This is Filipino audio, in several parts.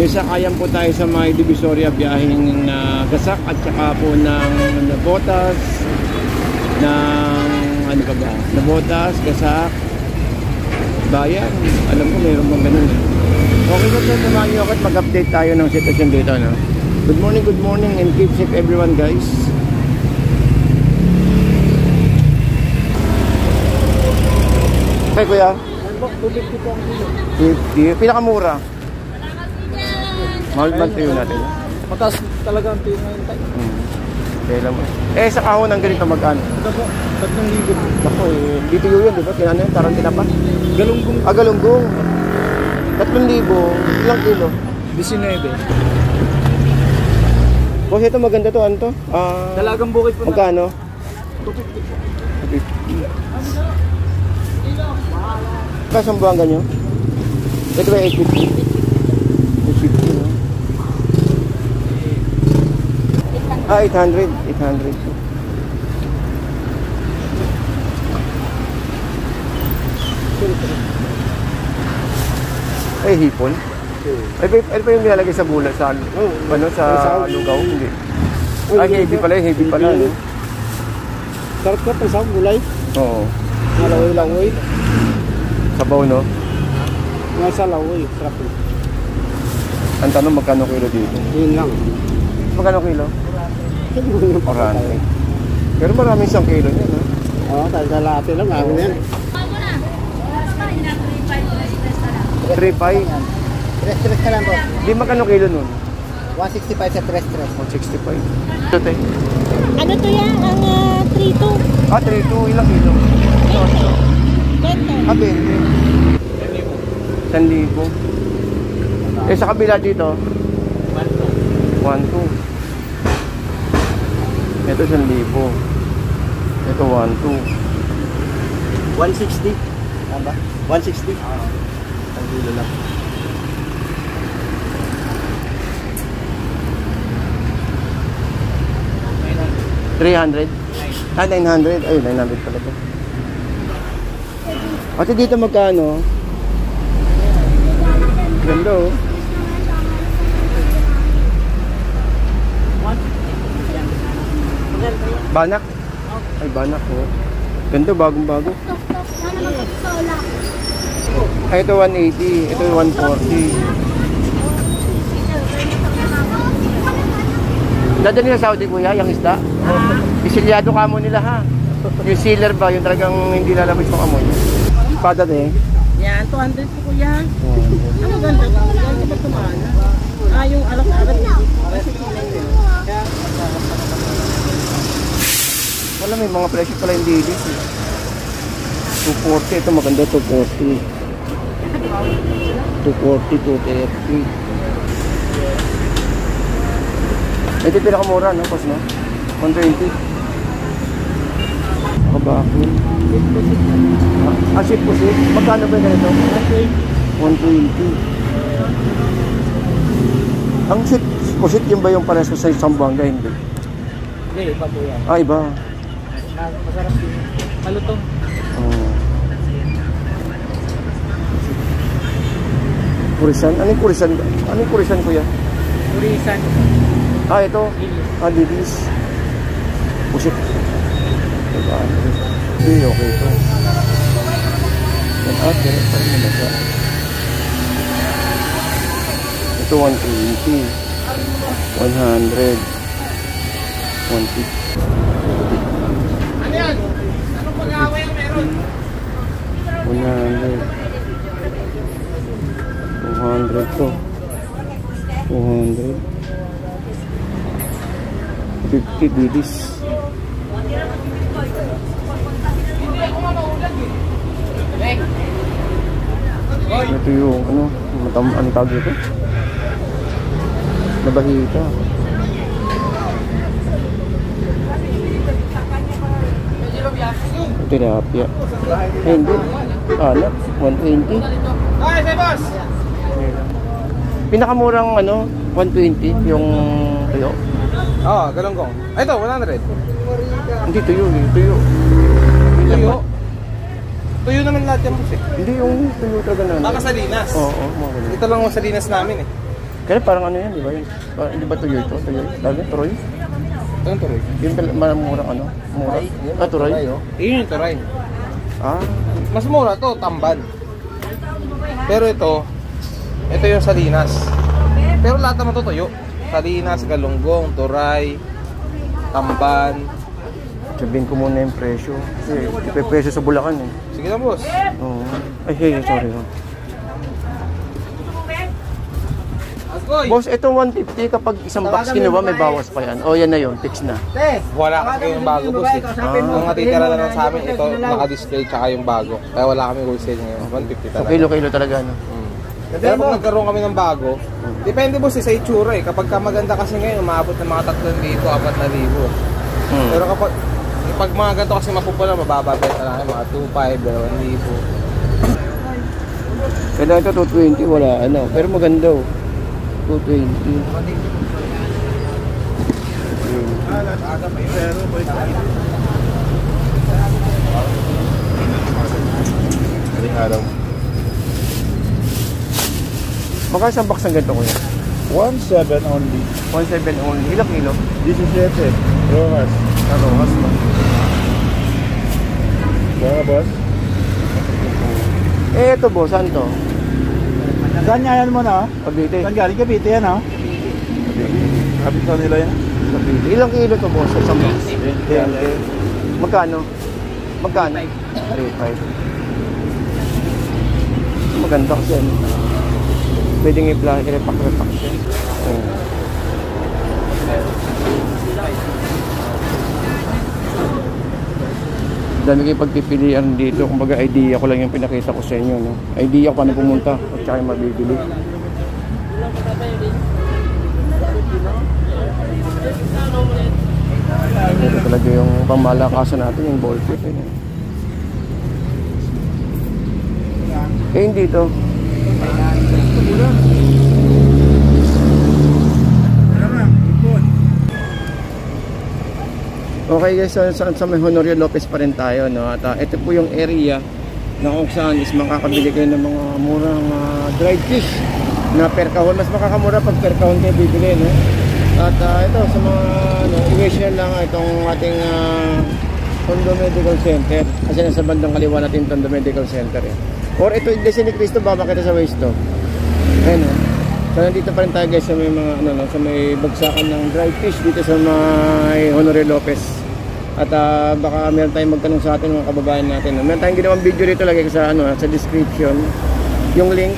May sakayan po tayo sa may Divisoria, biyaheng Gasak at saka po ng Nabotas, ng ano pa ba? Nabotas, Gasak, Bayan. Alam ko mayroon bang ganun eh. Okay po ito, samahan nyo ako at mag-update tayo ng sitwasyon dito, no? Good morning and keep safe everyone, guys. Okay, kuya? 250 po ang kilo. 50? Pinakamura? Mahal ba tayo natin? Mataas talaga ang tayo ngayon tayo. Okay lang mo. Eh, sa kahon ng ganito mag-ano? Ito po, 3,000. Ako eh, dito yun, di ba? Kinano yun, Tarantina pa? Galunggong. Ah, galunggong. 3,000. Ilang kilo? 19. Boss, ito maganda to, ano to? Dalagang bukid po na. Magkano? 250 po. 250. Kasang buwangga nyo? Ito ba 850? 850, no? 800. 800. Ay, hipon? Ay pa yung nilalagay sa bulat sa ano, sa lugaw? Hindi. Ay, heavy pala, heavy pala, no? Sarap ka pa sa gulay. Oo. Malawoy-lawoy. Sabaw, no? Nasa lawoy, sarap yun. Ang tanong, magkano kilo dito? Yun lang. Magkano kilo? 40. Pero maraming 1 kilo niya, no? Oo, tagalate lang, amin yan. 3.5. Tres-tres ka lang po. Di magkano kilo nun? 165 sa tres-tres. 165. Ito, te. Ano to yan? Ang 3-2. Ah, 3.2. Ilang kilo? Bento. Ah, 20. 1,000. Eh, sa kabila dito? 1.2. Ito 1,000. Ito 1.2. 160. Tama? 160. Ang kilo lang. $300? Ah, 900. Ay, 900 pala ito. Ate, dito magkano? Ganda, oh. Banak? Ay, banak, oh. Ganda, bagong-bago. Ay, ito 180. Ito 140. Dadali sa Saudi, kuya, yung isda? Isilyado ka mo nila, ha? Yung sealer ba? Yung talagang hindi lalabas yung amoy. Pada de? Yan, 200 po kuya. Ang ganda po. Yan, di ba tumana? Yung alak-alak. Wala, may mga presyo pala yung dilis, eh. 240. Ito maganda, 240. 240, 230. Ito yung pinakamura, no? Pas, no? 120. Kabakil. Ah, ship po, ship. Magkano ba ganito? 120. Ang ship po, ship yung ba yung pares sa Sambuanga? Hindi. Hindi, iba po yan. Ah, iba. Masarap din. Malutong. Kurisan? Anong kurisan? Anong kurisan, kuya? Kurisan. Ah, ito. Ah, dilis. Pusit. Hindi, okay ito. Yan, ah, kaya pa rin nasa. Ito, 120. 100. 150. Ano yan? Anong pag-away ang meron? 100. 200 to. 200. 50 bidis. Ito yung ano, ano tawag ito? Nabahita. Tilapia. Eh, hindi. Anak, 120. Ay, say boss! Pinakamurang ano, 120 yung tuyo. Oo, galunggong. Ito, 100. Hindi tuyo eh, tuyo. Tuyo? Tuyo naman lahat yan, boss eh. Hindi yung tuyo talaga na. Baka Salinas. Oo, mga ganun. Ito lang ang Salinas namin eh. Kaya parang ano yan, di ba? Di ba tuyoy ito? Tuyoy? Lagi, turoy? Anong turay? Yung murang ano? Mura? Turoy? Yun yung turay. Ah, Mas mura to, tamban. Pero ito yung salinas. Pero lahat naman to tuyo. Salinas, galunggong, turay, tamban. sabihin ko muna yung presyo. Kasi ipe-presyo sa Bulacan eh. Sige na, boss. Oo. Ay, sorry. Agoy! Boss, ito 150 kapag isang box kinuha, may bawas pa yan. O, yan na yun, fix na. Wala kasi yung bago, boss eh. Ang natitira na lang sa amin, ito naka-display tsaka yung bago. Kaya wala kami wholesale ngayon. 150 So, talaga. kilo-kilo talaga, no? Pero pag nagkaroon kami ng bago, depende, boss sa itsura eh. Kapag maganda kasi ngayon, umaabot ng mga 3,000, 4,000. Pero kapag mga ganito kasi mapupular, mababa benta lang mga 2,500, 1,000. Kaya ito 220, wala ano. Pero maganda oh. 220. Maka isang box ng ganito ko yan? 1.7 only. 1.7 only. Ilang kilo? 17. Rojas. Rojas ba? Kaya boss? Eh, ito boss, saan to? Saan yan mo na? Cavite. Saan galing Cavite yan ha? Kapit na nila yan. Cavite. Ilang kilo to boss? Isang box? 20. Magkano? Magkano? 3.5. Maganda kasi ano. Pwedeng i-repack siya. Oh. Dami kayo pagpipilian dito. Kumbaga idea ko lang yung pinakita ko sa inyo. No? Idea ko paano pumunta at saka yung mabibili. Ito talaga yung pamalakasan natin, yung ball pit. Eh hindi to. Okay guys, sa may Honorio Lopez pa rin tayo, no? At ito po yung area na kung saan is makakabili kayo ng mga murang dried fish na per kahon. Mas makakamura pag per kahon kayo bibili, no? At ito sa mga i-wish lang itong ating Tondo Medical Center. Kasi nasa bandang kaliwa natin Tondo Medical Center eh. Or ito Iglesia ni Cristo, baba kita sa waist to. Ayan o. So nandito pa rin tayo guys sa may mga sa may bagsakan ng dried fish dito sa may Honorio Lopez. At baka meron tayong magtanong sa atin mga kababayan natin. Meron tayong ginawang video dito lagay sa sa description yung link.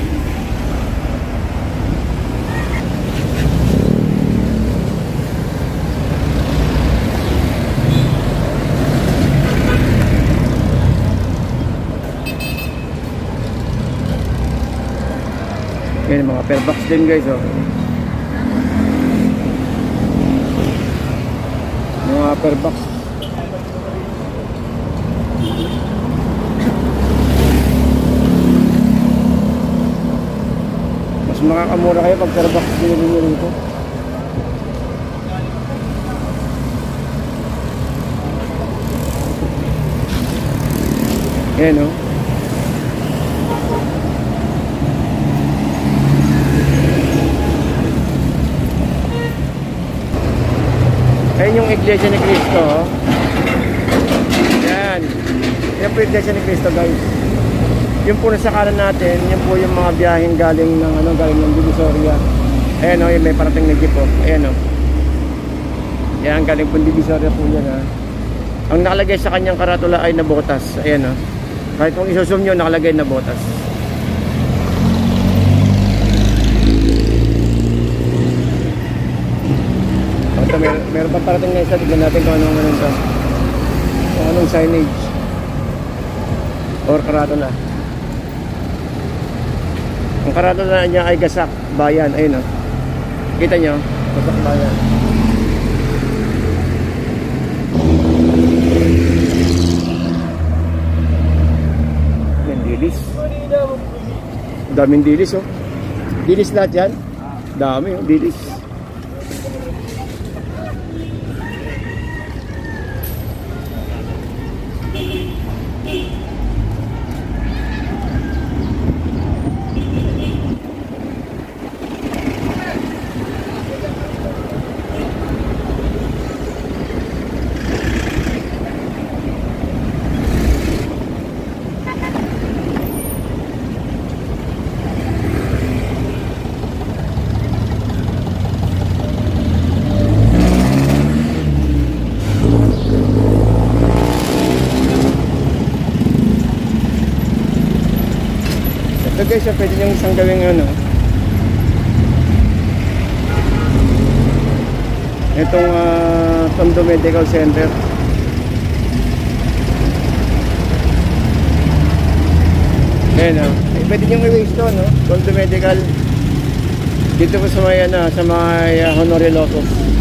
Yan mga per box din guys oh. Mga per box. Mas makakamura kayo pag per box din nyo rito. Yan oh. Ayan yung Iglesia ni Cristo oh. Yan. Yan po yung Iglesia ni Cristo guys. Yung po nasa kanan natin, yan po yung mga biyaheng galing ng galing ng Divisoria. Ayan oh, yung may parating na jeep oh. Ayan oh. Yan, galing po Divisoria po yan ha. Ang nakalagay sa kanyang karatula ay Nabotas. Ayan oh. Kahit kung isusum nyo, nakalagay Nabotas. Ito, meron pa parating na isa. Tignan natin kung anong signage or karatula. Ang karatula niya ay Gasak Bayan. Ayun o. Kita nyo? Gasak Bayan. Yan, dilis. Daming dilis oh. Dilis lahat yan. Dami oh, dilis. guys, pwede nyo isang gawing ano. Itong Tondo Medical Center. Ayan o. Pwede nyo i-waste to, no? Tondo Medical. Dito po sa may, sa may Honoré Locos.